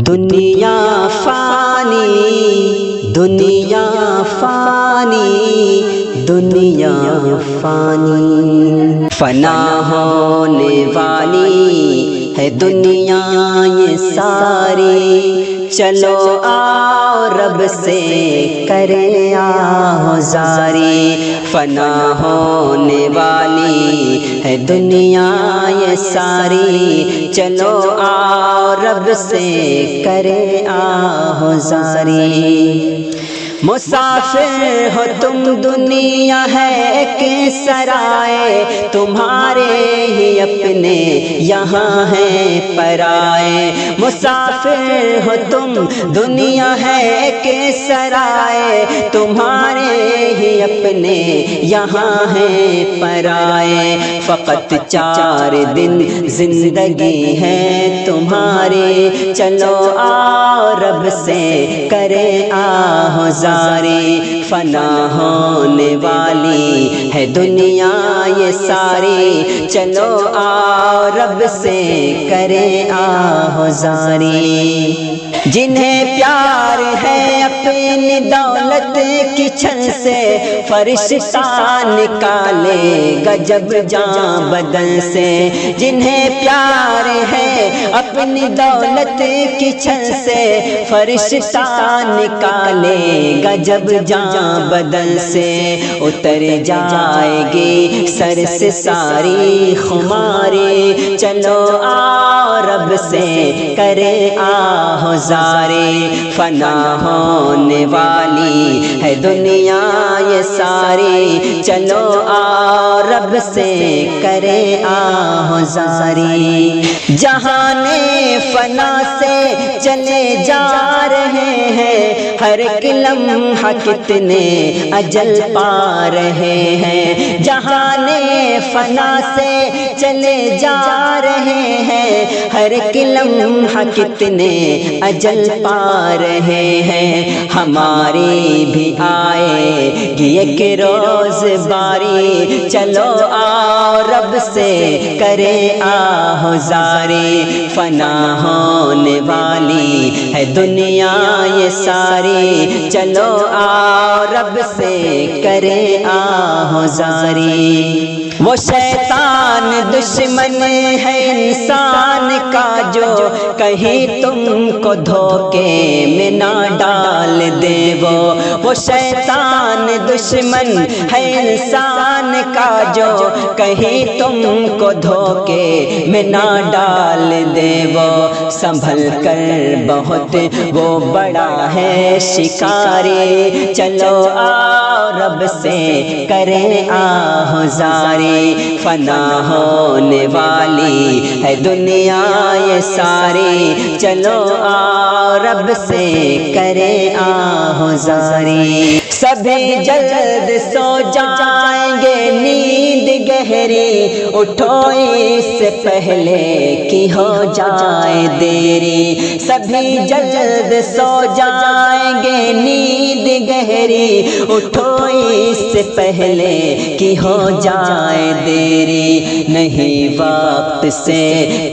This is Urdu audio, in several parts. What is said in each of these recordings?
دنیا فانی، دنیا فانی، دنیا فانی، فنا ہونے والی ہے دنیا یہ ساری، چلو آؤ رب سے کرے آہوزاری، فنا ہونے والی ہے دنیا یہ ساری، چلو آؤ رب سے کرے آہوزاری۔ مسافر ہو تم دنیا ہے ایک سرائے، تمہارے ہی اپنے یہاں ہیں پرائے، مسافر ہو تم دنیا ہے ایک سرائے، تمہارے ہی اپنے یہاں ہیں پرائے، فقط 4 دن زندگی ہے تمہاری، چلو آؤ رب سے کرے آہوزاری، فنا ہونے والی ہے دنیا یہ ساری، چلو آؤ رب سے کرے آہوزاری۔ جنہیں پیار ہے اپنی دولت کی چھن سے، فرشتہ نکالے گا جب جان بدن سے، جنہیں پیار ہے اپنی دولت کی چھن سے، فرشتہ نکالے گا جب جان بدن سے، اتر جائے گی سر سے ساری خماری، چلو آؤ رب سے کرے آہوزاری، فنا ہونے والی ہے دنیا یہ ساری، چلو آؤ رب سے کرے آہوزاری۔ جہان فنا سے چلے جا رہے ہیں، ہر ایک لمحہ کتنے اجل پا رہے ہیں، جہان فنا سے چلے جا رہے ہیں، ہر ایک لمحہ کتنے اجل پا رہے ہیں، ہماری بھی آئے گی ایک روز باری، چلو آؤ رب سے کرے آہوزاری، فنا ہونے والی ہے دنیا یہ ساری، چلو آؤ رب سے کرے آہوزاری۔ وہ شیطان دشمن ہے انسان کا جو کہیں تم کو دھوکے میں نہ ڈال دے، وہ شیطان دشمن ہے انسان کا جو کہیں تم کو دھوکے میں نہ ڈال دے، وہ سنبھل کر بہت وہ بڑا ہے شکاری، چلو آؤ رب سے کرے آہوزاری، فنا ہونے والی ہے دنیا یہ ساری، چلو آؤ رب سے کرے آہوزاری۔ سبھی جلد سو جائیں گے نیند گہری، اٹھو اس سے پہلے کہ ہو جائے دیری، سبھی جلد سو جائیں گے نیند گہری، اٹھو اس سے پہلے کہ ہو جائے دیری، نہیں وقت سے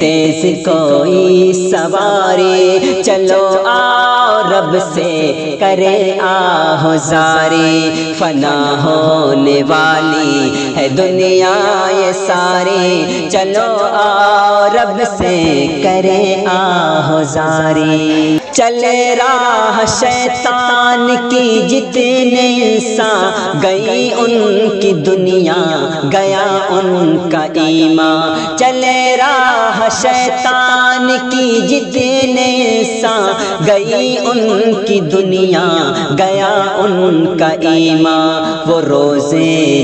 تیز کوئی سواری، چلو آؤ رب سے کرے آہوزاری، فنا ہونے والی ہے دنیا یہ ساری، چلو آؤ رب سے کرے آہوزاری۔ چلے راہ شیطان کی جتنے انسان، گئی ان کی دنیا گیا ان کا ایمان، چلے راہ شیطان کی جتنے انسان، گئی ان کی دنیا گیا ان کا ایمان، وہ روز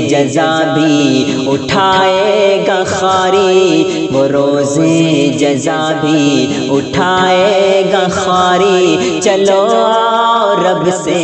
جزا بھی اٹھائے گا خواری، وہ روز جزا بھی اٹھائے گا خواری، چلو آؤ رب سے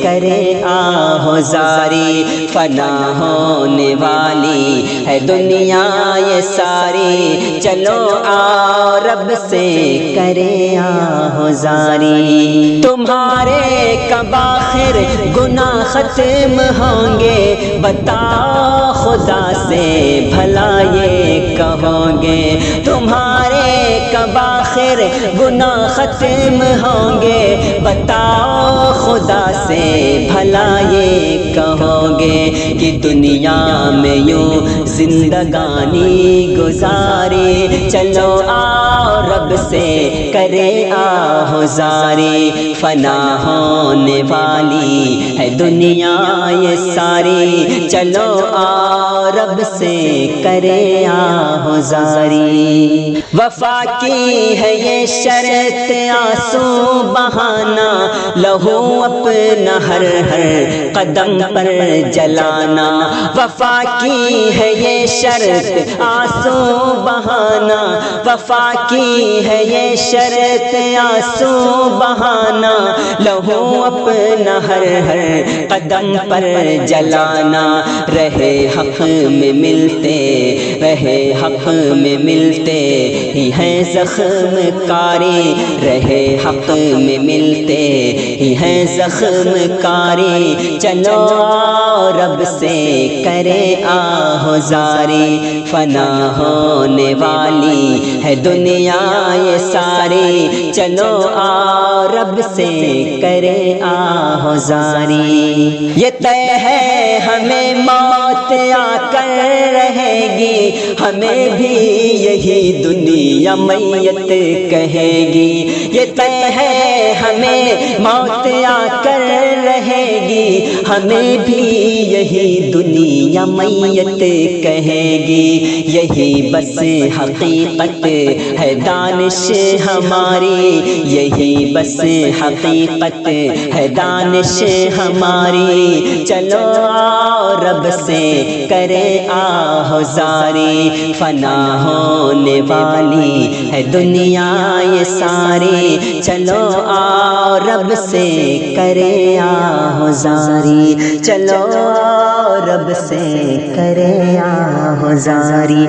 کرے آہوزاری، فنا ہونے والی ہے دنیا یہ ساری، چلو آؤ رب سے کرے آہوزاری۔ تمہارے کب آخر گناہ ختم ہوں گے، بتاؤ خدا سے بھلا یہ کہو گے، تمہارے کب آخر گناہ ختم ہوں گے؟ بتاؤ خدا سے بھلا یہ کہو گے کہ دنیا میں یوں زندگانی گزاری، چلو آؤ رب سے کرے آہوزاری، فنا ہونے والی ہے دنیا یہ ساری، چلو آؤ رب سے کرے آہوزاری۔ وفا کی ہے یہ شرط آنسو بہانا، لہو اپنا ہر قدم پر جلانا، وفا کی ہے یہ شرط آنسو بہانا، وفا کی ہے یہ شرط آنسو بہانا، لہو اپنا ہر قدم پر جلانا، رہے حق میں ملتے، رہے حق میں ملتے ہی ہے زخم کاری، رہے حق میں ملتے ہی ہے زخم کاری، چلو رب سے کرے آہوزاری، فنا ہونے والی ہے دنیا یہ ساری، چلو رب سے کرے آہوزاری۔ یہ طے ہے ہمیں موت آ کر رہے گی، ہمیں بھی یہی دنیا میت کہے گی، یہ طے ہے ہمیں موت آ کر رہے گی، ہمیں بھی یہی دنیا میت کہے گی، یہی بس حقیقت ہے دانش ہماری، یہی بس حقیقت ہے دانش ہماری، چلو رب سے کرے آہوزاری، فنا ہونے والی ہے دنیا یہ ساری، چلو رب سے کرے آہوزاری، چلو رب سے کرے آہوزاری۔